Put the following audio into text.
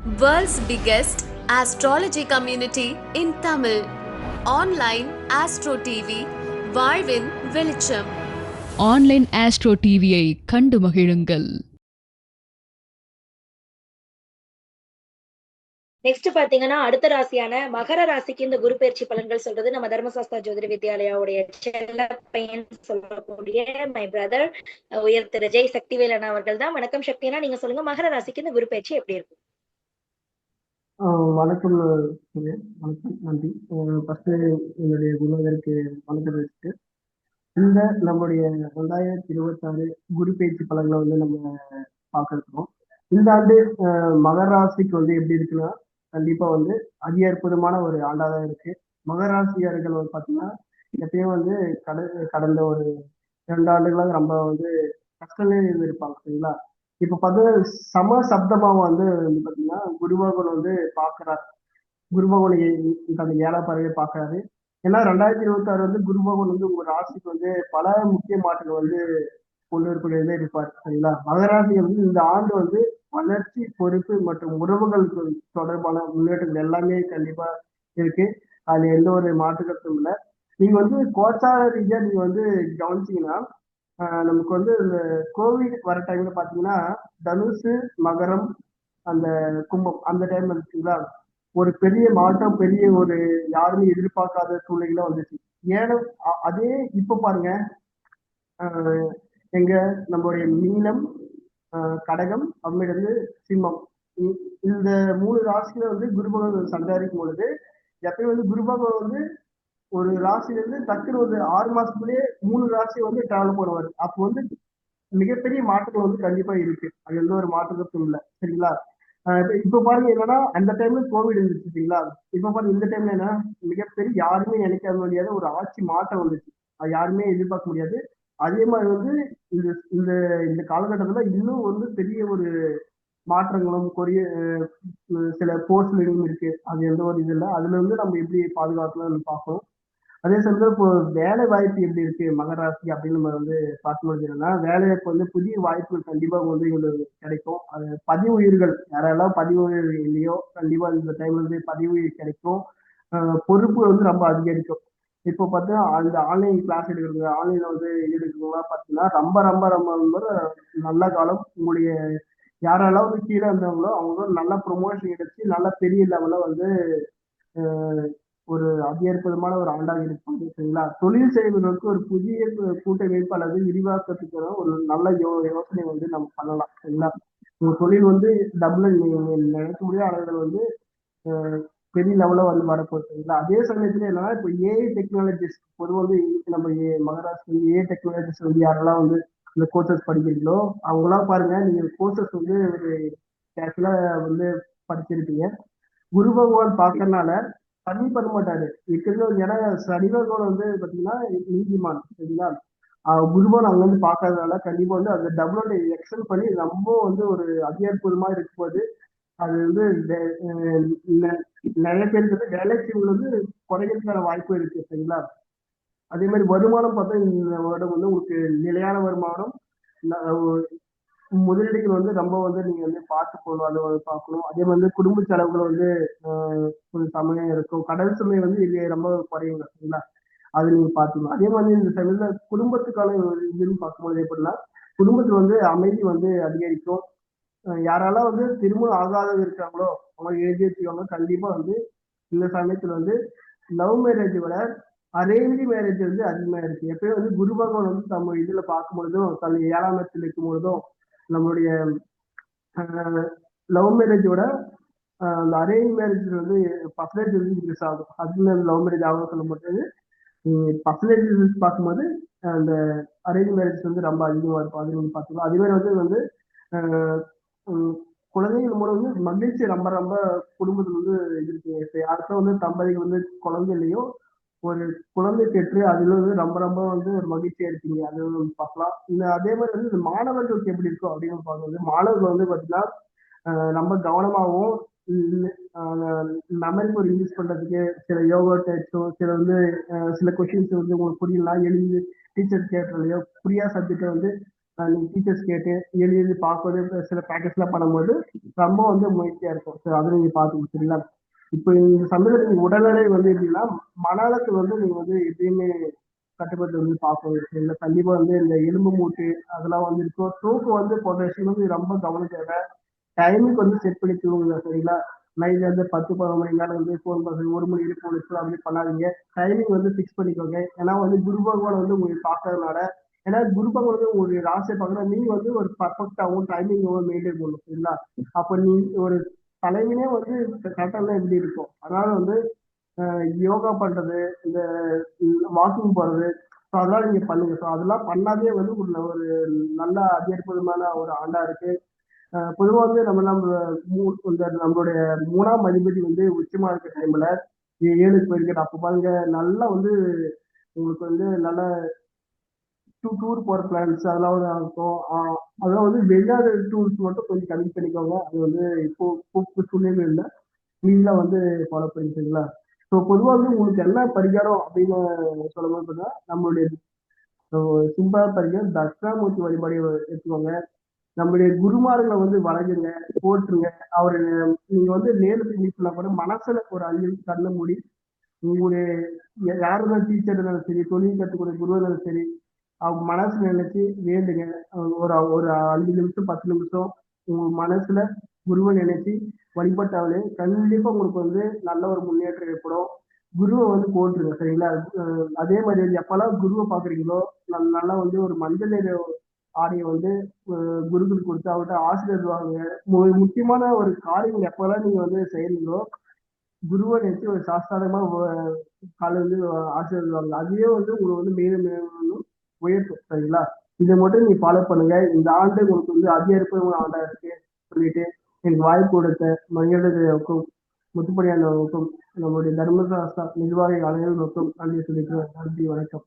World's biggest astrology community in Tamil. Online Astro TV, வாழ்வின் வெளிச்சம். Online astro டிவியை கண்டு மகிழுங்கள். நெக்ஸ்ட் பாத்தீங்கன்னா அடுத்த ராசியான மகர ராசிக்கு இந்த குரு பயிற்சி பலன்கள் சொல்றது நம்ம தர்மசாஸ்திரா ஜோதிட வித்யாலயாவுடைய செல்ல பையன் சொல்லக்கூடிய மை பிரதர் உயர் திரு ஜெய் சக்திவேலன் அவர்கள் தான். வணக்கம் சக்தினா, நீங்க சொல்லுங்க மகர ராசிக்கு இந்த குரு பயிற்சி எப்படி இருக்கும்? வணக்கம். வணக்கம், நன்றி. ஃபர்ஸ்ட் என்னுடைய குருவதற்கு வணக்கம் வச்சுட்டு இந்த நம்முடைய 2026 குரு பயிற்சி பலன்களை வந்து நம்ம பார்க்க இருக்கிறோம். இந்த ஆண்டு மகர ராசிக்கு வந்து எப்படி இருக்குன்னா, கண்டிப்பா வந்து அதி அற்புதமான ஒரு ஆண்டாதான் இருக்கு. மகர ராசியார்கள் வந்து பார்த்தீங்கன்னா எப்பயும் வந்து கடந்த ஒரு 2 ஆண்டுகளாக ரொம்ப வந்து கஷ்டமே இருந்திருப்பாங்க, சரிங்களா? இப்ப பார்த்தீங்கன்னா சம சப்தமாக வந்து பார்த்தீங்கன்னா குருபகவான் வந்து பார்க்கிறார். குருபகவான் அந்த 7ஆம் பார்வையை பார்க்கறாரு. ஏன்னா 2026 வந்து குருபகவான் வந்து உங்க ராசிக்கு வந்து பல முக்கிய மாற்றங்கள் வந்து கொண்டு வரக்கூடியதே இருப்பார், சரிங்களா? மகராசி வந்து இந்த ஆண்டு வந்து வளர்ச்சி, பொறுப்பு மற்றும் உறவுகளுக்கு தொடர்பான முன்னேற்றங்கள் எல்லாமே கண்டிப்பா இருக்கு. அதுல எந்த ஒரு மாற்று கருத்தும் இல்லை. நீங்க வந்து கோச்சார ரீதியா நீங்க வந்து கவனிச்சீங்கன்னா நமக்கு வந்து இந்த கோவிட் வர டைம்ல பாத்தீங்கன்னா தனுசு, மகரம், அந்த கும்பம் அந்த டைம்ல இருந்துச்சுங்களா, ஒரு பெரிய மாற்றம், பெரிய ஒரு யாருமே எதிர்பார்க்காத சூழ்நிலை வந்துச்சு. ஏன்னா அதே இப்ப பாருங்க, எங்க நம்மளுடைய மீனம், கடகம், அம்மிலிருந்து சிம்மம், இந்த 3 ராசியில வந்து குருபகவான் சஞ்சாரிக்கும் பொழுது எப்பயும் வந்து குருபகவான் வந்து ஒரு ராசில இருந்து டக்குனு ஒரு 6 மாசத்துலயே 3 ராசி வந்து டிராவல் பண்ணுவாரு. அப்போ வந்து மிகப்பெரிய மாற்றங்கள் வந்து கண்டிப்பா இருக்கு. அது எந்த ஒரு மாற்றத்தும் இல்லை, சரிங்களா? இப்ப பாருங்க என்னன்னா, அந்த டைம்ல கோவிட் இருந்துச்சு, சரிங்களா? இப்ப பாருங்க இந்த டைம்ல என்ன, மிகப்பெரிய யாருமே நினைக்க முடியாத ஒரு ஆட்சி மாற்றம் வந்துச்சு. அது யாருமே எதிர்பார்க்க முடியாது. அதே மாதிரி வந்து இந்த இந்த இந்த காலகட்டத்துல இன்னும் வந்து பெரிய ஒரு மாற்றங்களும் சில போஸ்ட்களும் இருக்கு. அது எந்த ஒரு இது இல்லை. அதுல இருந்து நம்ம எப்படி பாதுகாக்கலாம்னு பார்க்கணும். அதே சமயத்துல இப்போ வேலை வாய்ப்பு எப்படி இருக்கு மகர ராசி அப்படின்னு நம்ம வந்து பார்க்கும்போது என்னன்னா, வேலைவாய்ப்பு வந்து புதிய வாய்ப்புகள் கண்டிப்பா வந்து எங்களுக்கு கிடைக்கும். அது பதிவு உயிர்கள் யாரெல்லாம் பதிவு உயிர் இல்லையோ கண்டிப்பா இந்த டைம்ல வந்து பதிவு உயிர் கிடைக்கும். பொறுப்பு வந்து ரொம்ப அதிகரிக்கும். இப்போ பார்த்தா அந்த ஆன்லைன் கிளாஸ் எடுக்கிறது, ஆன்லைன்ல வந்து எடுக்கிறவங்களாம் பார்த்தீங்கன்னா ரொம்ப ரொம்ப ரொம்ப ரொம்ப நல்ல காலம். உங்களுடைய யாரெல்லாம் வந்து கீழே இருந்தவங்களோ அவங்க நல்ல ப்ரொமோஷன் கிடைச்சி நல்ல பெரிய லெவல்ல வந்து ஒரு அத்தியற்புதமான ஒரு ஆண்டாக இருக்கும், சரிங்களா? தொழில் செய்வதற்கு ஒரு புதிய கூட்டமைப்பு அல்லது விரிவாக்கத்துக்கு ஒரு நல்ல யோசனை வந்து நம்ம பண்ணலாம், சரிங்களா? உங்க தொழில் வந்து டபுள் நினைக்க முடியாத அளவுகள் வந்து பெரிய லெவல்ல வந்து வரப்போகுது, சரிங்களா? அதே சமயத்துல என்னன்னா இப்போ ஏஐ டெக்னாலஜிஸ் பொதுவாக வந்து நம்ம மகாராஷ்டிரா ஏஐ டெக்னாலஜிஸ் வந்து யாரெல்லாம் வந்து இந்த கோர்சஸ் படிக்கிறீங்களோ அவங்களாம் பாருங்க, நீங்க கோர்சஸ் வந்து ஒரு கேஷுவலா வந்து படிச்சிருப்பீங்க. குரு பகவான் பார்க்கறதுனால கம்மி பண்ண மாட்டாரு. இருக்கிறது ஏன்னா சனி பகவான் வந்து பாத்தீங்கன்னா நீதிமான், சரிங்களா? குருபகவான் அங்க வந்து பார்க்கறதுனால கண்டிப்பா வந்து அந்த டபுளோட எக்ஸ்டெண்ட் பண்ணி ரொம்ப வந்து ஒரு அத்தியற்புதமா இருக்கும்போது அது வந்து நிறைய பேருக்கு வந்து வேலைச்சீவுகள் வந்து குறைகிறதுக்கான வாய்ப்பு இருக்கு, சரிங்களா? அதே மாதிரி வருமானம் பார்த்தா இந்த வருடம் வந்து உங்களுக்கு நிலையான வருமானம், முதலீடுகள் வந்து ரொம்ப வந்து நீங்க வந்து பார்த்து போகணும், அதை பார்க்கணும். அதே மாதிரி குடும்ப செலவுகள் வந்து கொஞ்சம் சமயம் இருக்கும். கடல் சுமை வந்து இது ரொம்ப குறையுங்க, சரிங்களா? அது நீங்க பார்த்துக்கணும். அதே மாதிரி இந்த சமயத்துல குடும்பத்துக்கான இதுன்னு பார்க்கும்போது எப்படின்னா, குடும்பத்துல வந்து அமைதி வந்து அதிகரிக்கும். யாரெல்லாம் வந்து திருமணம் ஆகாதவங்க இருக்காங்களோ அவங்க எழுதி வச்சுக்கோங்க. கண்டிப்பா வந்து இந்த சமயத்துல வந்து லவ் மேரேஜை விட அரேஞ்ச் மேரேஜ் வந்து அதிகமா இருக்கு. எப்பயும் வந்து குரு பகவான் வந்து நம்ம இதுல பார்க்கும் பொழுதும், தன் 7ஆம் இடத்தில் இருக்கும் பொழுதும் நம்மளுடைய லவ் மேரேஜோட அந்த அரேஞ்ச் மேரேஜ் வந்து பர்சன்டேஜ் வந்து இன்க்ரீஸ் ஆகும். அதுல லவ் மேரேஜ் ஆகும் சொல்லும்போது பர்சன்டேஜ் பார்க்கும்போது அந்த அரேஞ்ச் மேரேஜ் வந்து ரொம்ப அதிகமா இருக்கும். அது நீங்க பார்த்துக்கலாம். அதே மாதிரி வந்து குழந்தைகள் மூலம் வந்து மகிழ்ச்சி ரொம்ப ரொம்ப குடும்பத்துல வந்து இருக்கு. இப்ப யாருக்கும் வந்து தம்பதிகள் வந்து குழந்தை இல்லையோ ஒரு குழந்தை பெற்று அதுல வந்து ரொம்ப ரொம்ப வந்து ஒரு மகிழ்ச்சியா இருக்கீங்க, அது பார்க்கலாம். இந்த அதே மாதிரி வந்து இந்த மாணவர்களுக்கு எப்படி இருக்கும் அப்படின்னு பார்க்கும்போது மாணவர்கள் வந்து பார்த்தீங்கன்னா ரொம்ப கவனமாகவும் மெமரி ஒரு யூஸ் பண்றதுக்கு சில யோகா டைப்ஸோ சில வந்து சில கொஸ்டின்ஸ் வந்து உங்களுக்கு புரியலாம் எழுதி டீச்சர் கேட்கலையோ புரியாத சப்ஜெக்டை வந்து நீங்க டீச்சர்ஸ் கேட்டு எழுதி எழுதி பார்க்கும்போது சில ப்ராக்டிஸ்லாம் பண்ணும்போது ரொம்ப வந்து முயற்சியா இருக்கும். ஸோ அதை நீங்க பார்த்துக்கணும் சரிங்களா. இப்போ இந்த சமயத்துல நீங்க உடல்நிலை வந்து எப்படின்னா மன அழுத்தம் வந்து நீங்க வந்து எப்பயுமே கட்டுப்பாட்டு வந்து பார்க்கணும் சரிங்களா. கண்டிப்பா வந்து இந்த எலும்பு மூட்டு அதெல்லாம் வந்து இருக்கும். தூக்கம் வந்து போன்ற விஷயம் வந்து ரொம்ப கவனம் தேவை. டைமுக்கு வந்து செட் பண்ணி தூங்குங்க சரிங்களா. நைட்ல இருந்து 10-11 மணி நேரம் வந்து ஃபோன் பண்ணுறது 1 மணி 2 அப்படி பண்ணாதீங்க. டைமிங் வந்து ஃபிக்ஸ் பண்ணிக்கோங்க. ஏன்னா வந்து குரு பகவான் வந்து உங்களுக்கு பார்க்கறதுனால ஏன்னா குரு பகவான் வந்து உங்களுடைய ராசியை பார்க்கணும். நீங்க வந்து ஒரு பர்ஃபெக்டாகவும் டைமிங்காகவும் மெயின்டைன் பண்ணணும் சரிங்களா. அப்போ நீ ஒரு தலைவனே வந்து கரெக்டாக எப்படி இருக்கும். அதனால வந்து யோகா பண்றது, இந்த வாக்கிங் போறது, ஸோ அதெல்லாம் நீங்க பண்ணுங்க. ஸோ அதெல்லாம் பண்ணாதே வந்து ஒரு நல்ல அற்புதமான ஒரு ஆண்டா இருக்கு. பொதுவா வந்து இந்த நம்மளுடைய 3ஆம் அதிபதி வந்து உச்சமா இருக்க டைம்ல 7க்கு போயிருக்காரு. அப்ப பாருங்க நல்லா வந்து உங்களுக்கு வந்து நல்ல டூர் போற பிளான்ஸ் அதெல்லாம் வந்து இருக்கும். அதெல்லாம் வந்து வெளிநாடு டூர்ஸ் மட்டும் கொஞ்சம் கம்மி பண்ணிக்கோங்க. அது வந்து இப்போ சூழ்நிலை இல்லை. நீங்களும் வந்து ஃபாலோ பண்ணிக்கிறீங்களா. ஸோ பொதுவா வந்து உங்களுக்கு என்ன பரிகாரம் அப்படின்னு சொல்லும்போது பார்த்தீங்கன்னா நம்மளுடைய சிம்பிளா பரிகாரம் தட்சிணாமூர்த்தி வழிபாடு எடுத்துக்கோங்க. நம்மளுடைய குருமார்களை வந்து வணங்குங்க, போற்றுங்க. அவரு நீங்க வந்து நேரில் மீட் பண்ணா கூட மனசுல ஒரு 5 நிமிஷம் கண்ணை மூடி உங்களுடைய யார் இருந்தாலும் டீச்சர் இருந்தாலும் சரி, தொழில் கற்றுக்கூடிய குரு இருந்தாலும் சரி, அவங்க மனசுல நினைச்சு வேண்டுங்க. ஒரு ஒரு 5 நிமிஷம் 10 நிமிஷம் உங்க மனசுல குருவை நினைச்சு வழிபட்டாலே கண்டிப்பா உங்களுக்கு வந்து நல்ல ஒரு முன்னேற்றம் ஏற்படும். குருவை வந்து போட்டுருங்க சரிங்களா. அதே மாதிரி வந்து எப்பெல்லாம் குருவை பாக்குறீங்களோ நல்லா வந்து ஒரு மஞ்சள் நிற ஆடையை வந்து குருக்களுக்கு கொடுத்து அவர்கிட்ட ஆசிரியர் வாங்க. முக்கியமான ஒரு காரியம் எப்பெல்லாம் நீங்க வந்து செய்யறீங்களோ குருவை நினைச்சு ஒரு சாஸ்திரமா காலையில் வந்து ஆசீர்வாங்க. அதுவே வந்து உங்களுக்கு வந்து மேலும் மேலும் உயர்த்தும் சரிங்களா. இதை மட்டும் நீங்க ஃபாலோ பண்ணுங்க. இந்த ஆண்டு உங்களுக்கு வந்து அதிக இருப்பவங்க ஆண்டா இருக்கு சொல்லிட்டு எனக்கு வாய்ப்பு கொடுத்த மனிதர்களுக்கும் முத்துப்படியானவருக்கும் நம்முடைய தர்மசாஸ்திரா நிர்வாக அனைவருக்கும் நன்றி சொல்லிக்கிறேன். நன்றி, வணக்கம்.